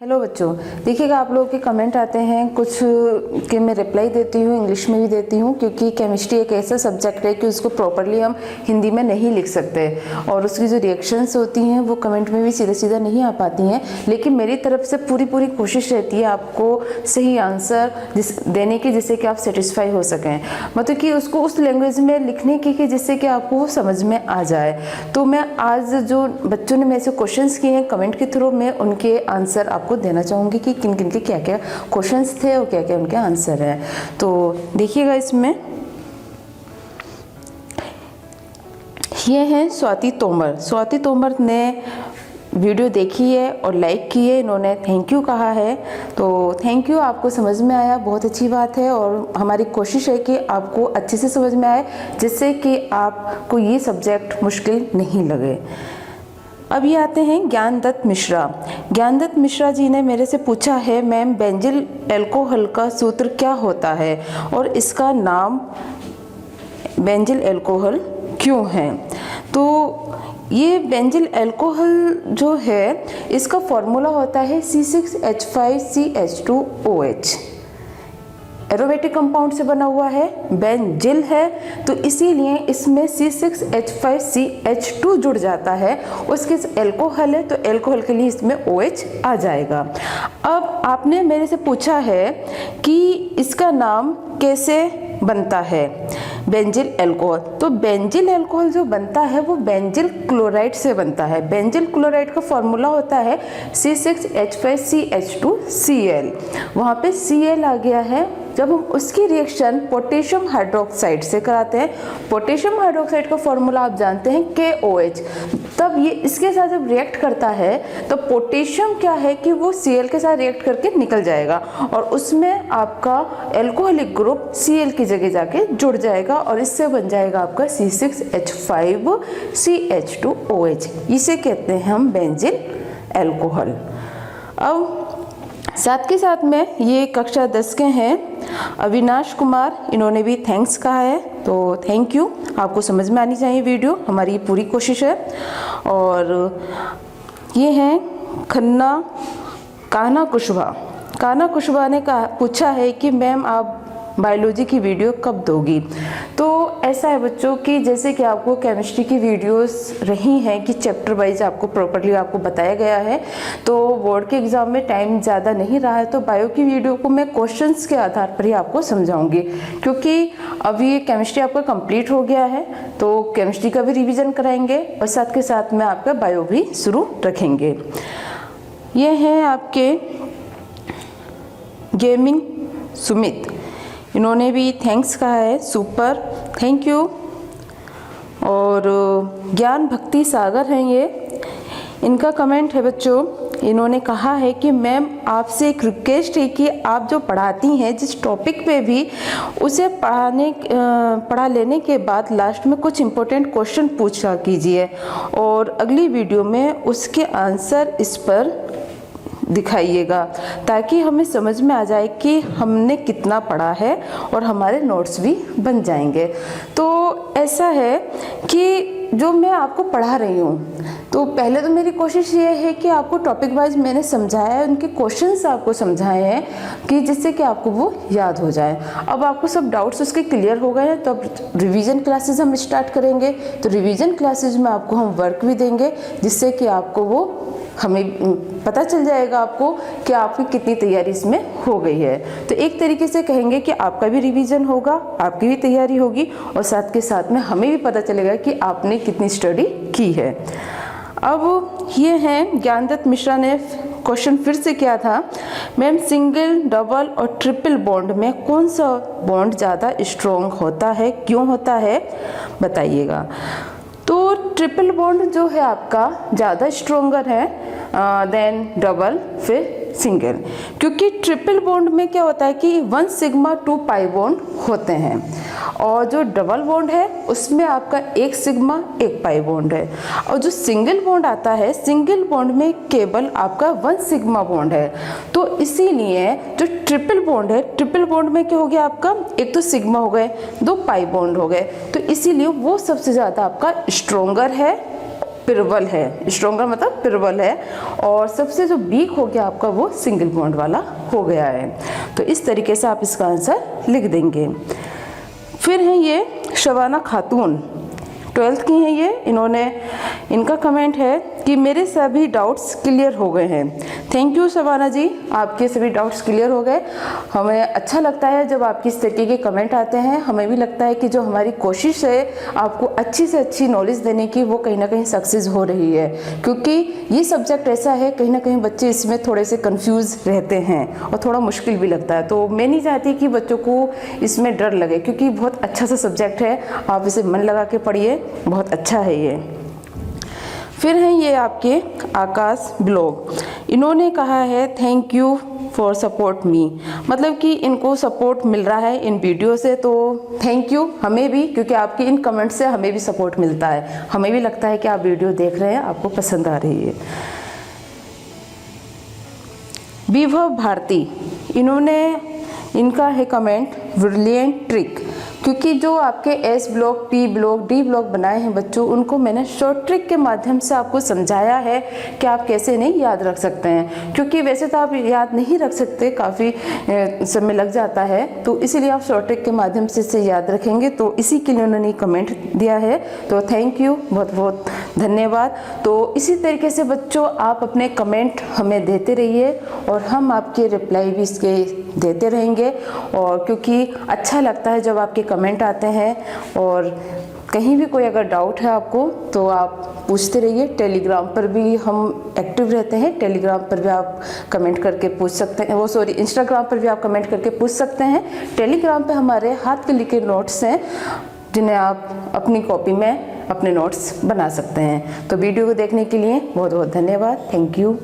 Hello बच्चों, देखिएगा आप लोगों के कमेंट आते हैं कुछ के मैं रिप्लाई देती हूँ, इंग्लिश में भी देती हूँ, क्योंकि केमिस्ट्री एक ऐसा सब्जेक्ट है कि उसको प्रॉपरली हम हिंदी में नहीं लिख सकते और उसकी जो रिएक्शंस होती हैं वो कमेंट में भी सीधा सीधा नहीं आ पाती हैं। लेकिन मेरी तरफ से पूरी कोशिश रहती है आपको सही आंसर देने की, जिससे कि आप सेटिस्फाई हो सकें, मतलब कि उसको उस लैंग्वेज में लिखने की जिससे कि आपको वो समझ में आ जाए। तो मैं आज जो बच्चों ने मेरे से क्वेश्चन किए हैं कमेंट के थ्रू, मैं उनके आंसर आपको देना चाहूँगी कि किन किन के क्या क्या क्वेश्चंस थे और क्या क्या उनके आंसर हैं। तो देखिएगा, इसमें ये हैं स्वाति तोमर। स्वाति तोमर ने वीडियो देखी है और लाइक की है, इन्होंने थैंक यू कहा है। तो थैंक यू, आपको समझ में आया, बहुत अच्छी बात है। और हमारी कोशिश है कि आपको अच्छे से समझ में आए, जिससे कि आपको ये सब्जेक्ट मुश्किल नहीं लगे। अब ये आते हैं ज्ञान दत्त मिश्रा। ज्ञान दत्त मिश्रा जी ने मेरे से पूछा है, मैम बेंजिल अल्कोहल का सूत्र क्या होता है और इसका नाम बेंजिल अल्कोहल क्यों है? तो ये बेंजिल अल्कोहल जो है, इसका फॉर्मूला होता है C6H5CH2OH। एरोमेटिक कंपाउंड से बना हुआ है, बेंजिल है, तो इसीलिए इसमें C6H5CH2 जुड़ जाता है। उसके अल्कोहल है तो अल्कोहल के लिए इसमें OH आ जाएगा। अब आपने मेरे से पूछा है कि इसका नाम कैसे बनता है बेंजिल अल्कोहल। तो बेंजिल अल्कोहल जो बनता है वो बेंजिल क्लोराइड से बनता है। बेंजिल क्लोराइड का फॉर्मूला होता है C6H5CH2Cl। वहाँ पे Cl आ गया है। जब हम उसकी रिएक्शन पोटेशियम हाइड्रोक्साइड से कराते हैं, पोटेशियम हाइड्रोक्साइड का फॉर्मूला आप जानते हैं KOH, तब ये इसके साथ जब रिएक्ट करता है तो पोटेशियम क्या है कि वो Cl के साथ रिएक्ट करके निकल जाएगा और उसमें आपका अल्कोहलिक ग्रुप Cl की जगह जाके जुड़ जाएगा और इससे बन जाएगा आपका C6H5CH2OH। इसे कहते हैं हम बेंजिल अल्कोहल। अब साथ के साथ में ये कक्षा 10 के हैं अविनाश कुमार, इन्होंने भी थैंक्स कहा है। तो थैंक यू, आपको समझ में आनी चाहिए वीडियो, हमारी पूरी कोशिश है। और ये हैं कान्हा कुशवाहा। कान्हा कुशवाहा ने पूछा है कि मैम आप बायोलॉजी की वीडियो कब दोगी? तो ऐसा है बच्चों कि जैसे कि आपको केमिस्ट्री की वीडियोस रही हैं कि चैप्टर वाइज आपको प्रॉपर्ली आपको बताया गया है, तो बोर्ड के एग्ज़ाम में टाइम ज़्यादा नहीं रहा है, तो बायो की वीडियो को मैं क्वेश्चंस के आधार पर ही आपको समझाऊंगी, क्योंकि अभी ये केमिस्ट्री आपका कंप्लीट हो गया है तो केमिस्ट्री का भी रिविज़न कराएंगे और साथ के साथ में आपका बायो भी शुरू रखेंगे। ये हैं आपके गेमिंग सुमित, इन्होंने भी थैंक्स कहा है, सुपर, थैंक यू। और ज्ञान भक्ति सागर हैं ये, इनका कमेंट है बच्चों, इन्होंने कहा है कि मैम आपसे एक रिक्वेस्ट है कि आप जो पढ़ाती हैं जिस टॉपिक पे भी उसे पढ़ा लेने के बाद लास्ट में कुछ इम्पोर्टेंट क्वेश्चन पूछा कीजिए और अगली वीडियो में उसके आंसर इस पर दिखाइएगा, ताकि हमें समझ में आ जाए कि हमने कितना पढ़ा है और हमारे नोट्स भी बन जाएंगे। तो ऐसा है कि जो मैं आपको पढ़ा रही हूँ, तो पहले तो मेरी कोशिश ये है कि आपको टॉपिक वाइज मैंने समझाया है, उनके क्वेश्चंस आपको समझाए हैं कि जिससे कि आपको वो याद हो जाए। अब आपको सब डाउट्स उसके क्लियर हो गए हैं, तो अब रिवीजन क्लासेस हम स्टार्ट करेंगे। तो रिवीजन क्लासेस में आपको हम वर्क भी देंगे, जिससे कि आपको वो हमें पता चल जाएगा आपको कि आपकी कितनी तैयारी इसमें हो गई है। तो एक तरीके से कहेंगे कि आपका भी रिवीजन होगा, आपकी भी तैयारी होगी और साथ के साथ में हमें भी पता चलेगा कि आपने कितनी स्टडी की है। अब ये हैं ज्ञान दत्त मिश्रा ने क्वेश्चन फिर से किया था, मैम सिंगल, डबल और ट्रिपल बॉन्ड में कौन सा बॉन्ड ज़्यादा स्ट्रॉन्ग होता है, क्यों होता है, बताइएगा। तो ट्रिपल बॉन्ड जो है आपका ज़्यादा स्ट्रोंगर है देन डबल, फिर सिंगल, क्योंकि ट्रिपल बॉन्ड में क्या होता है कि 1 सिग्मा 2 पाई बॉन्ड होते हैं और जो डबल बॉन्ड है उसमें आपका 1 सिग्मा 1 पाई बॉन्ड है। और जो सिंगल बॉन्ड आता है, सिंगल बॉन्ड में केवल आपका 1 सिग्मा बॉन्ड है। तो इसीलिए जो ट्रिपल बॉन्ड है, ट्रिपल बॉन्ड में क्या हो गया आपका, एक तो सिग्मा हो गए, 2 पाई बॉन्ड हो गए, तो इसीलिए वो सबसे ज़्यादा आपका स्ट्रोंगर है प्रबल है, स्ट्रॉन्गर मतलब प्रबल है, और सबसे जो वीक हो गया आपका वो सिंगल बॉन्ड वाला हो गया है। तो इस तरीके से आप इसका आंसर लिख देंगे। फिर है ये शबाना खातून, 12th की हैं ये, इनका कमेंट है कि मेरे सभी डाउट्स क्लियर हो गए हैं। थैंक यू शबाना जी, आपके सभी डाउट्स क्लियर हो गए। हमें अच्छा लगता है जब आपकी इस तरीके के कमेंट आते हैं। हमें भी लगता है कि जो हमारी कोशिश है आपको अच्छी से अच्छी नॉलेज देने की, वो कहीं ना कहीं सक्सेस हो रही है, क्योंकि ये सब्जेक्ट ऐसा है कहीं ना कहीं बच्चे इसमें थोड़े से कंफ्यूज रहते हैं और थोड़ा मुश्किल भी लगता है। तो मैं नहीं चाहती कि बच्चों को इसमें डर लगे, क्योंकि बहुत अच्छा सा सब्जेक्ट है, आप इसे मन लगा के पढ़िए, बहुत अच्छा है ये। फिर हैं ये आपके आकाश ब्लॉग, इन्होंने कहा है thank you for support me, मतलब कि इनको सपोर्ट मिल रहा है इन वीडियो से, तो थैंक यू हमें भी, क्योंकि आपके इन कमेंट से हमें भी सपोर्ट मिलता है, हमें भी लगता है कि आप वीडियो देख रहे हैं, आपको पसंद आ रही है। विभव भारती, इनका है कमेंट ब्रिलियंट ट्रिक, क्योंकि जो आपके S block, P block, D block बनाए हैं बच्चों, उनको मैंने शॉर्ट ट्रिक के माध्यम से आपको समझाया है कि आप कैसे नहीं याद रख सकते हैं, क्योंकि वैसे तो आप याद नहीं रख सकते, काफ़ी समय लग जाता है, तो इसीलिए आप शॉर्ट ट्रिक के माध्यम से इसे याद रखेंगे। तो इसी के लिए उन्होंने कमेंट दिया है, तो थैंक यू, बहुत बहुत धन्यवाद। तो इसी तरीके से बच्चों आप अपने कमेंट हमें देते रहिए और हम आपके रिप्लाई भी इसके देते रहेंगे, और क्योंकि अच्छा लगता है जब आपके कमेंट आते हैं, और कहीं भी कोई अगर डाउट है आपको तो आप पूछते रहिए। टेलीग्राम पर भी हम एक्टिव रहते हैं, टेलीग्राम पर भी आप कमेंट करके पूछ सकते हैं, इंस्टाग्राम पर भी आप कमेंट करके पूछ सकते हैं। टेलीग्राम पे हमारे हाथ के लिखे नोट्स हैं, जिन्हें आप अपनी कॉपी में अपने नोट्स बना सकते हैं। तो वीडियो को देखने के लिए बहुत बहुत धन्यवाद, थैंक यू।